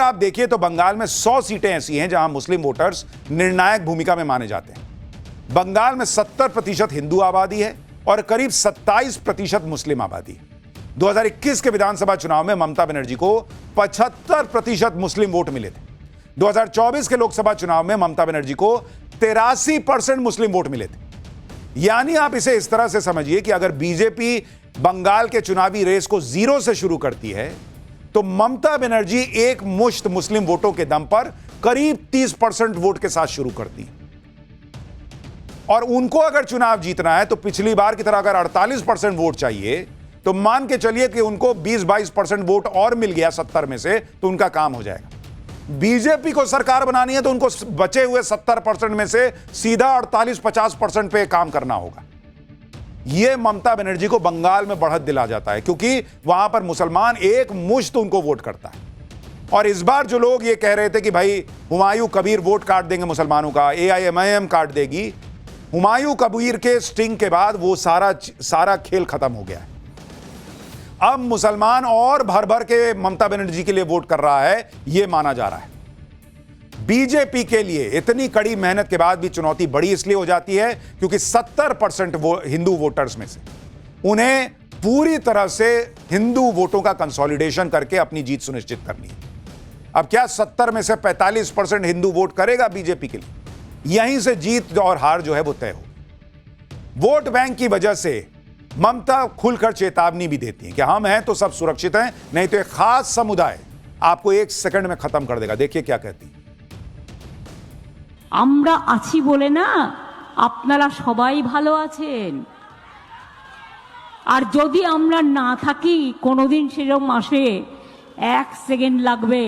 आप देखिए तो बंगाल में 100 सीटें ऐसी हैं जहां मुस्लिम वोटर्स निर्णायक भूमिका में माने जाते हैं। बंगाल में 70% हिंदू आबादी है और करीब 27% मुस्लिम आबादी है। 2021 के विधानसभा चुनाव में ममता बनर्जी को 75% मुस्लिम वोट मिले थे। 2024 के लोकसभा चुनाव में ममता बनर्जी को 83% मुस्लिम वोट मिले थे। यानी आप इसे इस तरह से समझिए कि अगर बीजेपी बंगाल के चुनावी रेस को जीरो से शुरू करती है तो ममता बनर्जी एक मुश्त मुस्लिम वोटों के दम पर करीब 30% वोट के साथ शुरू करती है। और उनको अगर चुनाव जीतना है तो पिछली बार की तरह अगर 48% वोट चाहिए तो मान के चलिए कि उनको 20-22% वोट और मिल गया 70 में से तो उनका काम हो जाएगा। बीजेपी को सरकार बनानी है तो उनको बचे हुए 70% में से सीधा 48-50% पे काम करना होगा। यह ममता बनर्जी को बंगाल में बढ़त दिला जाता है क्योंकि वहां पर मुसलमान एक मुश्त उनको वोट करता है। और इस बार जो लोग ये कह रहे थे कि भाई हुमायूं कबीर वोट काट देंगे मुसलमानों का, AIMIM काट देगी, हुमायूं कबीर के स्टिंग के बाद वो सारा खेल खत्म हो गया है। अब मुसलमान और भर भर के ममता बनर्जी के लिए वोट कर रहा है, यह माना जा रहा है। बीजेपी के लिए इतनी कड़ी मेहनत के बाद भी चुनौती बड़ी इसलिए हो जाती है क्योंकि 70% हिंदू वोटर्स में से उन्हें पूरी तरह से हिंदू वोटों का कंसोलिडेशन करके अपनी जीत सुनिश्चित करनी है। अब क्या 70 में से 45% हिंदू वोट करेगा बीजेपी के लिए? यहीं से जीत और हार जो है वो तय हो। वोट बैंक की वजह से ममता खुलकर चेतावनी भी देती है कि हम हैं तो सब सुरक्षित हैं, नहीं तो एक खास समुदाय आपको 1 सेकंड में खत्म कर देगा। देखिए क्या कहती है। আমরা আছি বলে না আপনারা সবাই ভালো আছেন, আর যদি আমরা না থাকি কোনোদিন সেরকম আসে 1 সেকেন্ড লাগবে।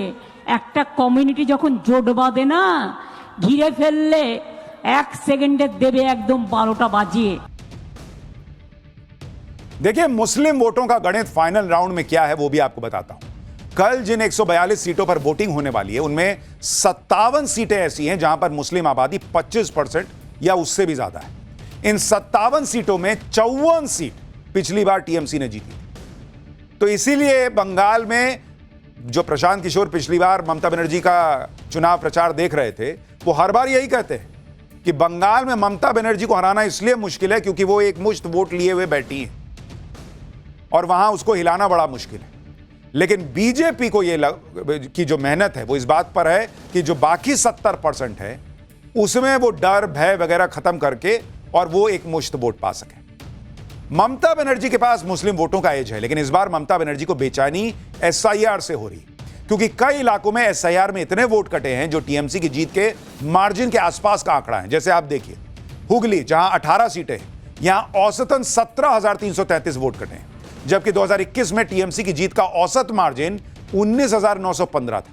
একটা কমিউনিটি যখন জোট বাঁধে না ঘিরে ফেললে 1 সেকেন্ডে দেবে একদম 12টা বাজিয়ে। देखिए मुस्लिम वोटों का गणित फाइनल राउंड में क्या है वो भी आपको बताता हूं। कल जिन 142 सीटों पर वोटिंग होने वाली है उनमें 57 सीटें ऐसी हैं जहां पर मुस्लिम आबादी 25% या उससे भी ज्यादा है। इन 57 सीटों में 54 सीट पिछली बार टीएमसी ने जीती थी। तो इसीलिए बंगाल में जो प्रशांत किशोर पिछली बार ममता बनर्जी का चुनाव प्रचार देख रहे थे वो हर बार यही कहते हैं कि बंगाल में ममता बनर्जी को हराना इसलिए मुश्किल है क्योंकि वो एक मुश्त वोट लिए हुए बैठी है और वहां उसको हिलाना बड़ा मुश्किल है। लेकिन बीजेपी को की जो मेहनत है वो इस बात पर है कि जो बाकी 70% है उसमें वो डर भय वगैरह खत्म करके और वो एक मुश्त वोट पा सके। ममता बनर्जी के पास मुस्लिम वोटों का एज है, लेकिन इस बार ममता बनर्जी को बेचैनी SIR से हो रही क्योंकि कई इलाकों में SIR में इतने वोट कटे हैं जो टीएमसी की जीत के मार्जिन के आसपास का आंकड़ा है। जैसे आप देखिए हुगली जहां 18 सीटें हैं, यहां औसतन 17,333 वोट कटे हैं, जबकि 2021 में टीएमसी की जीत का औसत मार्जिन 19,915 था।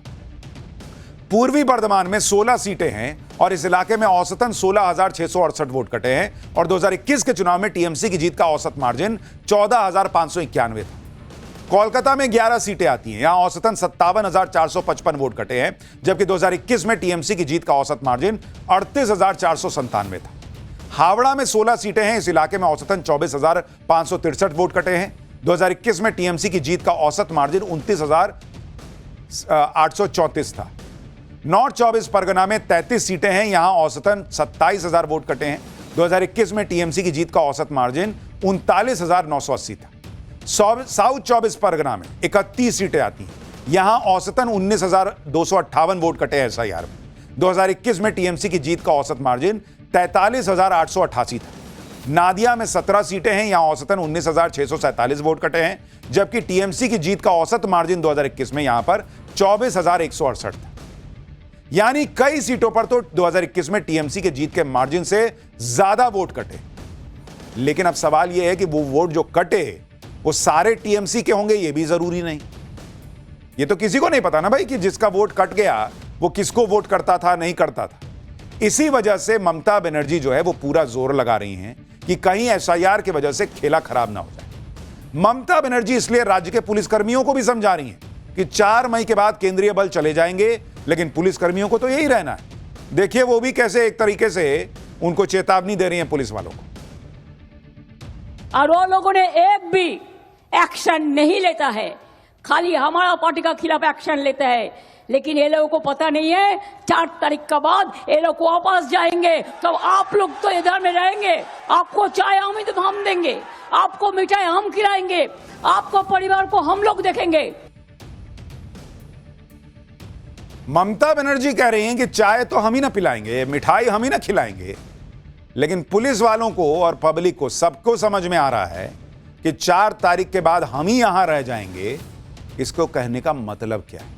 पूर्वी बर्धमान में 16 सीटें हैं और इस इलाके में औसतन 16,668 वोट कटे हैं और 2021 के चुनाव में टीएमसी की जीत का औसत मार्जिन 14,591 था। कोलकाता में 11 सीटें आती हैं, यहां औसतन 57,455 वोट कटे हैं, जबकि 2021 में टीएमसी की जीत का औसत मार्जिन 38,497 था। हावड़ा में 16 सीटें हैं, इस इलाके में औसतन 24,563 वोट कटे हैं। 2021 में टीएमसी की जीत का औसत मार्जिन 29,834 था। नॉर्थ 24 परगना में 33 सीटें हैं, यहां औसतन 27,000 वोट कटे हैं। 2021 में टीएमसी की जीत का औसत मार्जिन 39,980 था। साउथ 24 परगना में 31 सीटें आती हैं, यहां औसतन 19,258 वोट कटे हैं SIR में। 2021 में टीएमसी की जीत का औसत मार्जिन 43,888 था। नादिया में 17 सीटें हैं, यहां औसतन 19,647 वोट कटे हैं, जबकि टीएमसी की जीत का औसत मार्जिन 2021 में यहां पर 24,168 था। यानी कई सीटों पर तो 2021 में टीएमसी के जीत के मार्जिन से ज्यादा वोट कटे। लेकिन अब सवाल यह है कि वो वोट जो कटे वो सारे टीएमसी के होंगे, ये भी जरूरी नहीं। ये तो किसी को नहीं पता ना भाई कि जिसका वोट कट गया वो किसको वोट करता था नहीं करता था। इसी वजह से ममता बनर्जी जो है वो पूरा जोर लगा रही हैं कि कहीं SIR की वजह से खेला खराब ना हो जाए। ममता बनर्जी इसलिए राज्य के पुलिसकर्मियों को भी समझा रही हैं कि 4 मई के बाद केंद्रीय बल चले जाएंगे, लेकिन पुलिसकर्मियों को तो यही रहना है। देखिए वो भी कैसे एक तरीके से उनको चेतावनी दे रही हैं पुलिस वालों को। और वो लोगों ने एक भी एक्शन नहीं लेता है, खाली हमारा पार्टी का खिलाफ एक्शन लेता है। लेकिन ये लोगों को पता नहीं है 4 तारीख के बाद ये लोग वापस जाएंगे, तो आप लोग तो इधर में रहेंगे। आपको चाय हम देंगे, आपको मिठाई हम खिलाएंगे, आपको परिवार को हम लोग देखेंगे। ममता बनर्जी कह रही हैं कि चाय तो हम ही ना पिलाएंगे, मिठाई हम ही ना खिलाएंगे, लेकिन पुलिस वालों को और पब्लिक को सबको समझ में आ रहा है कि 4 तारीख के बाद हम ही यहां रह जाएंगे। इसको कहने का मतलब क्या है?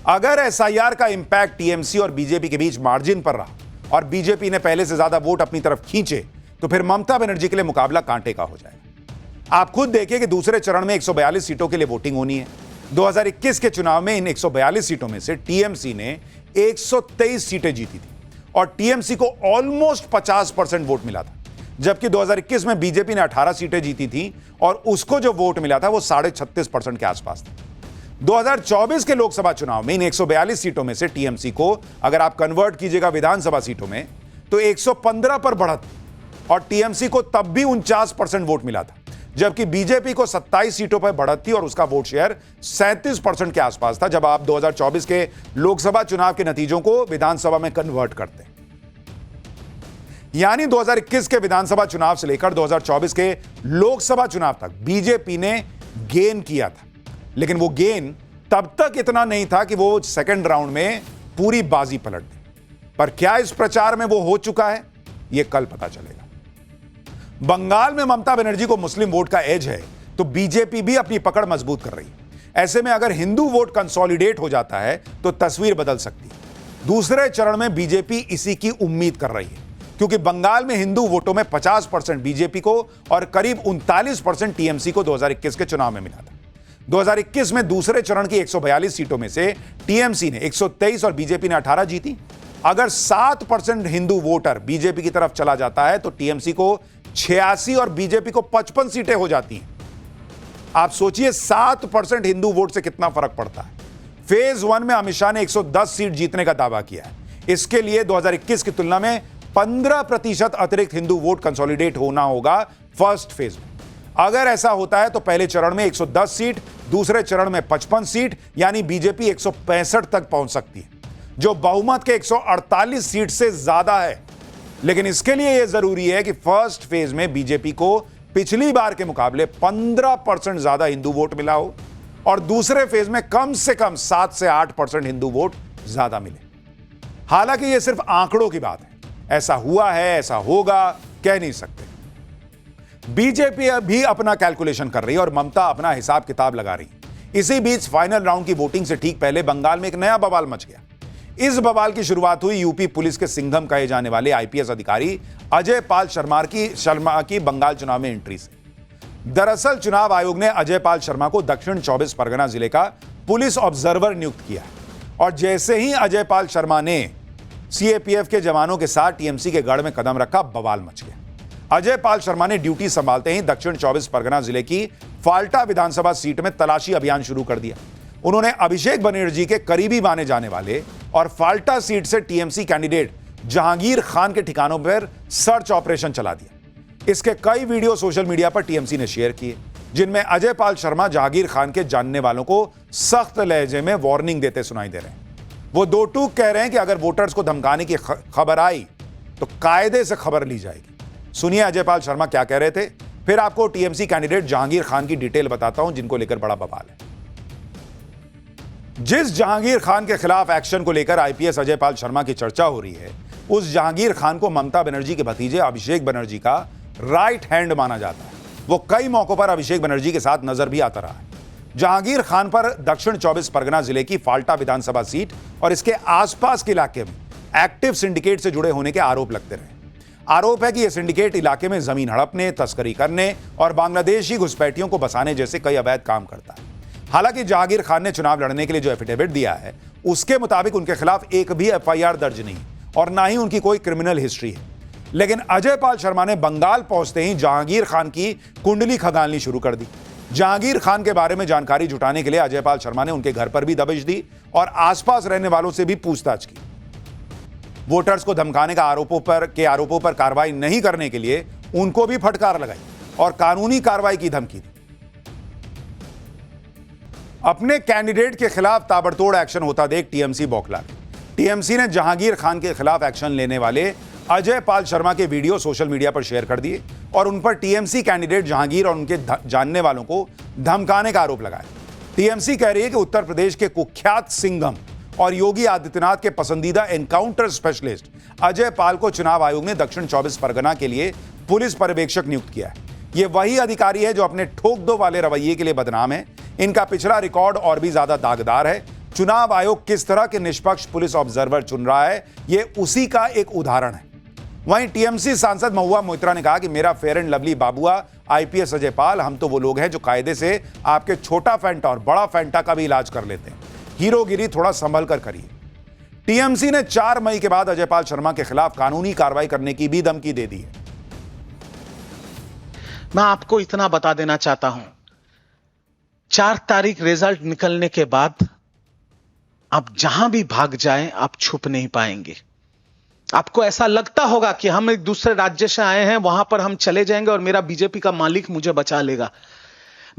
अगर एसआईआर का इंपैक्ट टीएमसी और बीजेपी के बीच मार्जिन पर रहा और बीजेपी ने पहले से ज्यादा वोट अपनी तरफ खींचे, तो फिर ममता बनर्जी के लिए मुकाबला कांटे का हो जाएगा। आप खुद देखिए कि दूसरे चरण में 142 सीटों के लिए वोटिंग होनी है। 2021 के चुनाव में इन 142 सीटों में से टीएमसी ने 123 सीटें जीती थी और टीएमसी को ऑलमोस्ट 50% वोट मिला था, जबकि 2021 में बीजेपी ने 18 सीटें जीती थी और उसको जो वोट मिला था वो 36.5% के आसपास था। 2024 के लोकसभा चुनाव में इन 142 सीटों में से टीएमसी को अगर आप कन्वर्ट कीजिएगा विधानसभा सीटों में तो 115 पर बढ़त और टीएमसी को तब भी 49% वोट मिला था, जबकि बीजेपी को 27 सीटों पर बढ़त थी और उसका वोट शेयर 37% के आसपास था। जब आप 2024 के लोकसभा चुनाव के नतीजों को विधानसभा में कन्वर्ट करते हैं, यानी 2021 के विधानसभा चुनाव से लेकर 2024 के लोकसभा चुनाव तक बीजेपी ने गेन किया था, लेकिन वो गेन तब तक इतना नहीं था कि वो सेकंड राउंड में पूरी बाजी पलट दे। पर क्या इस प्रचार में वो हो चुका है, यह कल पता चलेगा। बंगाल में ममता बनर्जी को मुस्लिम वोट का एज है, तो बीजेपी भी अपनी पकड़ मजबूत कर रही है। ऐसे में अगर हिंदू वोट कंसोलिडेट हो जाता है तो तस्वीर बदल सकती है। दूसरे चरण में बीजेपी इसी की उम्मीद कर रही है, क्योंकि बंगाल में हिंदू वोटों में 50% बीजेपी को और करीब 39% टीएमसी को 2021 के चुनाव में मिला था। 2021 में दूसरे चरण की 142 सीटों में से टीएमसी ने 123 और बीजेपी ने 18 जीती। अगर 7% हिंदू वोटर बीजेपी की तरफ चला जाता है तो टीएमसी को 86 और बीजेपी को 55 सीटें हो जाती हैं। आप सोचिए 7% हिंदू वोट से कितना फर्क पड़ता है। फेज 1 में अमित शाह ने 110 सीट जीतने का दावा किया है। इसके लिए 2021 की तुलना में 15% अतिरिक्त हिंदू वोट कंसोलिडेट होना होगा फर्स्ट फेज में। अगर ऐसा होता है तो पहले चरण में 110 सीट, दूसरे चरण में 55 सीट, यानी बीजेपी 165 तक पहुंच सकती है, जो बहुमत के 148 सीट से ज्यादा है। लेकिन इसके लिए यह जरूरी है कि फर्स्ट फेज में बीजेपी को पिछली बार के मुकाबले 15% ज्यादा हिंदू वोट मिला हो और दूसरे फेज में कम से कम 7 से 8% हिंदू वोट ज्यादा मिले। हालांकि यह सिर्फ आंकड़ों की बात है, ऐसा हुआ है, ऐसा होगा, कह नहीं सकते। बीजेपी भी अपना कैलकुलेशन कर रही है और ममता अपना हिसाब किताब लगा रही है। इसी बीच फाइनल राउंड की वोटिंग से ठीक पहले बंगाल में एक नया बवाल मच गया। इस बवाल की शुरुआत हुई यूपी पुलिस के सिंघम कहे जाने वाले आईपीएस अधिकारी अजय पाल शर्मा की बंगाल चुनाव में एंट्री से। दरअसल चुनाव आयोग ने अजय पाल शर्मा को दक्षिण 24 परगना जिले का पुलिस ऑब्जर्वर नियुक्त किया और जैसे ही अजय पाल शर्मा ने सीएपीएफ के जवानों के साथ टीएमसी के गढ़ में कदम रखा, बवाल मच गया। अजय पाल शर्मा ने ड्यूटी संभालते ही दक्षिण 24 परगना जिले की फाल्टा विधानसभा सीट में तलाशी अभियान शुरू कर दिया। उन्होंने अभिषेक बनर्जी के करीबी माने जाने वाले और फाल्टा सीट से टीएमसी कैंडिडेट जहांगीर खान के ठिकानों पर सर्च ऑपरेशन चला दिया। इसके कई वीडियो सोशल मीडिया पर टीएमसी ने शेयर किए, जिनमें अजय पाल शर्मा जहांगीर खान के जानने वालों को सख्त लहजे में वार्निंग देते सुनाई दे रहे हैं। वो दो टूक कह रहे हैं कि अगर वोटर्स को धमकाने की खबर आई तो कायदे से खबर ली जाएगी। सुनिए अजय पाल शर्मा क्या कह रहे थे, फिर आपको टीएमसी कैंडिडेट जहांगीर खान की डिटेल बताता हूं, जिनको लेकर बड़ा बवाल है। जिस जहांगीर खान के खिलाफ एक्शन को लेकर आईपीएस अजय पाल शर्मा की चर्चा हो रही है, उस जहांगीर खान को ममता बनर्जी के भतीजे अभिषेक बनर्जी का राइट हैंड माना जाता है। वो कई मौकों पर अभिषेक बनर्जी के साथ नजर भी आता रहा है। जहांगीर खान पर दक्षिण 24 परगना जिले की फाल्टा विधानसभा सीट और इसके आसपास के इलाके में एक्टिव सिंडिकेट से जुड़े होने के आरोप लगते रहे। आरोप है कि यह सिंडिकेट इलाके में जमीन हड़पने, तस्करी करने और बांग्लादेशी घुसपैठियों को बसाने जैसे कई अवैध काम करता है। हालांकि जहांगीर खान ने चुनाव लड़ने के लिए जो एफिडेविट दिया है, उसके मुताबिक उनके खिलाफ एक भी एफआईआर दर्ज नहीं और ना ही उनकी कोई क्रिमिनल हिस्ट्री है। लेकिन अजय पाल शर्मा ने बंगाल पहुंचते ही जहांगीर खान की कुंडली खंगालनी शुरू कर दी। जहांगीर खान के बारे में जानकारी जुटाने के लिए अजय पाल शर्मा ने उनके घर पर भी दबिश दी और आसपास रहने वालों से भी पूछताछ की। वोटर्स को धमकाने का आरोपों पर कार्रवाई नहीं करने के लिए उनको भी फटकार लगाई और कानूनी कार्रवाई की धमकी दी। अपने कैंडिडेट के खिलाफ ताबड़तोड़ एक्शन होता देख टीएमसी बौखला गई। टीएमसी ने जहांगीर खान के खिलाफ एक्शन लेने वाले अजय पाल शर्मा के वीडियो सोशल मीडिया पर शेयर कर दिए और उन पर टीएमसी कैंडिडेट जहांगीर और उनके जानने वालों को धमकाने का आरोप लगाया। टीएमसी कह रही है कि उत्तर प्रदेश के कुख्यात सिंघम और योगी आदित्यनाथ के पसंदीदा एनकाउंटर स्पेशलिस्ट अजय पाल को चुनाव आयोग ने दक्षिण 24 परगना के लिए पुलिस पर्यवेक्षक नियुक्त किया है। ये वही अधिकारी है जो अपने ठोक दो वाले रवैये के लिए बदनाम है। इनका पिछला रिकॉर्ड और भी ज्यादा दागदार है। चुनाव आयोग किस तरह के निष्पक्ष पुलिस ऑब्जर्वर चुन रहा है, ये उसी का एक उदाहरण है। वहीं टीएमसी सांसद महुआ मोइत्रा ने कहा कि मेरा फेयर एंड लवली बाबुआ आईपीएस अजय पाल, हम तो वो लोग हैं जो कायदे से आपके छोटा फैंटा और बड़ा फैंटा का भी इलाज कर लेते हैं। हीरोगिरी थोड़ा संभल कर करिए। टीएमसी ने 4 मई के बाद अजय पाल शर्मा के खिलाफ कानूनी कार्रवाई करने की भी धमकी दे दी है। मैं आपको इतना बता देना चाहता हूं, 4 तारीख रिजल्ट निकलने के बाद आप जहां भी भाग जाएं, आप छुप नहीं पाएंगे। आपको ऐसा लगता होगा कि हम एक दूसरे राज्य से आए हैं, वहां पर हम चले जाएंगे और मेरा बीजेपी का मालिक मुझे बचा लेगा।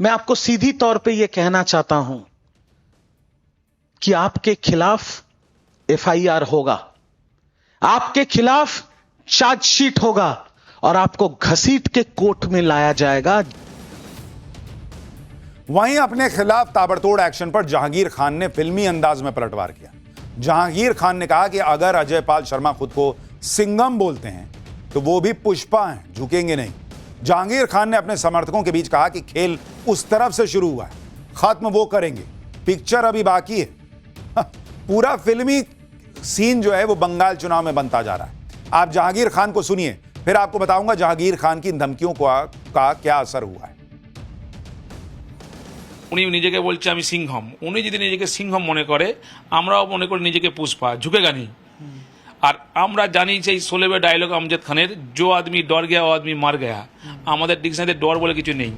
मैं आपको सीधी तौर पे यह कहना चाहता हूं कि आपके खिलाफ एफआईआर होगा, आपके खिलाफ चार्जशीट होगा और आपको घसीट के कोर्ट में लाया जाएगा। वहीं अपने खिलाफ ताबड़तोड़ एक्शन पर जहांगीर खान ने फिल्मी अंदाज में पलटवार किया। जहांगीर खान ने कहा कि अगर अजय पाल शर्मा खुद को सिंघम बोलते हैं तो वो भी पुष्पा हैं, झुकेंगे नहीं। जहांगीर खान ने अपने समर्थकों के बीच कहा कि खेल उस तरफ से शुरू हुआ है, खत्म वो करेंगे, पिक्चर अभी बाकी है। पूरा फिल्मी सीन जो है वो बंगाल चुनाव में बनता जा रहा है। आप जहांगीर खान को सुनिए, फिर आपको बताऊंगा जहांगीर खान की इन धमकियों का क्या असर हुआ है। উনি নিজেকে বলছে আমি সিংহম, উনি যদি নিজেকে সিংহম মনে করে, আমরাও মনে করি নিজেকে পুষ্পা, ঝুঁকেগা নি। আর আমরা জানি সেই 16 ডায়লগ আমজাদ খানের, जो आदमी डर गया वो आदमी मर गया। আমাদের ডিকশনারিতে ডর বলে কিছু নেই।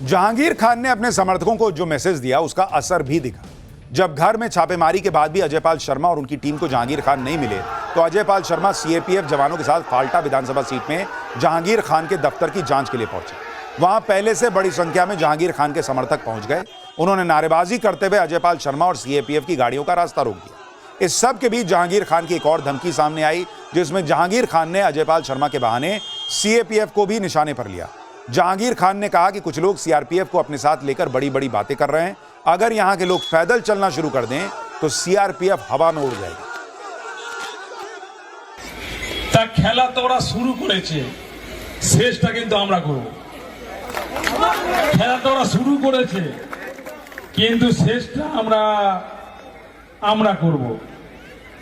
जहांगीर खान ने अपने समर्थकों को जो मैसेज दिया उसका असर भी दिखा। जब घर में छापेमारी के बाद भी अजय पाल शर्मा और उनकी टीम को जहांगीर खान नहीं मिले तो अजय पाल शर्मा सीएपीएफ जवानों के साथ फाल्टा विधानसभा सीट में जहांगीर खान के दफ्तर की जांच के लिए पहुंचे। वहां पहले से बड़ी संख्या में जहांगीर खान के समर्थक पहुंच गए। उन्होंने नारेबाजी करते हुए अजय पाल शर्मा और सीएपीएफ की गाड़ियों का रास्ता रोक दिया। इस सब के बीच जहांगीर खान की एक और धमकी सामने आई, जिसमें जहांगीर खान ने अजय पाल शर्मा के बहाने सीएपीएफ को भी निशाने पर लिया। जहांगीर खान ने कहा कि कुछ लोग सीआरपीएफ को अपने साथ लेकर बड़ी बड़ी बातें कर रहे हैं। अगर यहां के लोग पैदल चलना शुरू कर दें तो सीआरपीएफ हवा में उड़ जाएगी। তা খেলা তো ওরা শুরু করেছে, শেষটা কিন্তু আমরা করব। খেলা তো ওরা শুরু করেছে, কিন্তু শেষটা আমরা করব।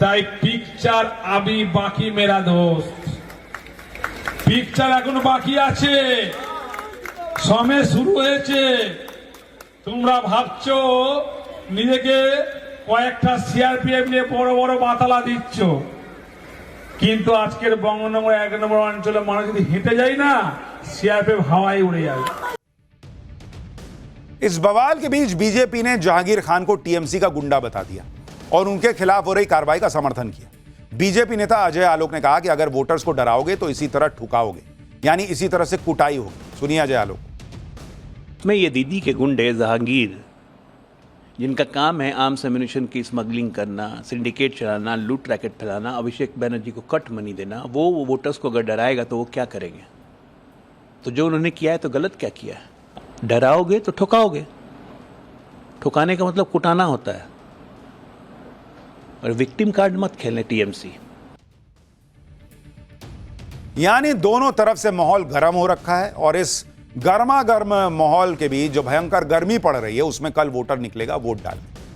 তাই পিকচার আবি বাকি মেরা দোস্ত, পিকচার এখনো বাকি আছে, সময় শুরু হয়েছে। তোমরা ভাবছো নিজেকে কয়েকটা সিআরপিএফ নিয়ে বড় বড় বাতালা দিচ্ছ, কিন্তু আজকের বঙ্গনগর 1 নম্বর অঞ্চলে মানুষ যদি হেঁটে যায় না, सीआरपीएफ हवाई उड़े जाए। इस बवाल के बीच बीजेपी ने जहांगीर खान को टीएमसी का गुंडा बता दिया और उनके खिलाफ हो रही कार्रवाई का समर्थन किया। बीजेपी नेता अजय आलोक ने कहा कि अगर वोटर्स को डराओगे तो इसी तरह ठुकाओगे, यानी इसी तरह से कुटाई होगी। सुनिए अजय आलोक। मैं ये दीदी के गुंडे जहांगीर, जिनका काम है आर्म्स एम्यूनिशन की स्मगलिंग करना, सिंडिकेट चलाना, लूट रैकेट फैलाना, अभिषेक बनर्जी को कट मनी देना, वो वोटर्स को अगर डराएगा तो वो क्या करेंगे? तो जो उन्होंने किया है तो गलत क्या किया है? डराओगे तो ठुकाओगे। ठुकाने का मतलब कुटाना होता है। और विक्टिम कार्ड मत खेलने टीएमसी। यानी दोनों तरफ से माहौल गर्म हो रखा है और इस गर्मा गर्म माहौल के बीच जो भयंकर गर्मी पड़ रही है उसमें कल वोटर निकलेगा वोट डालने।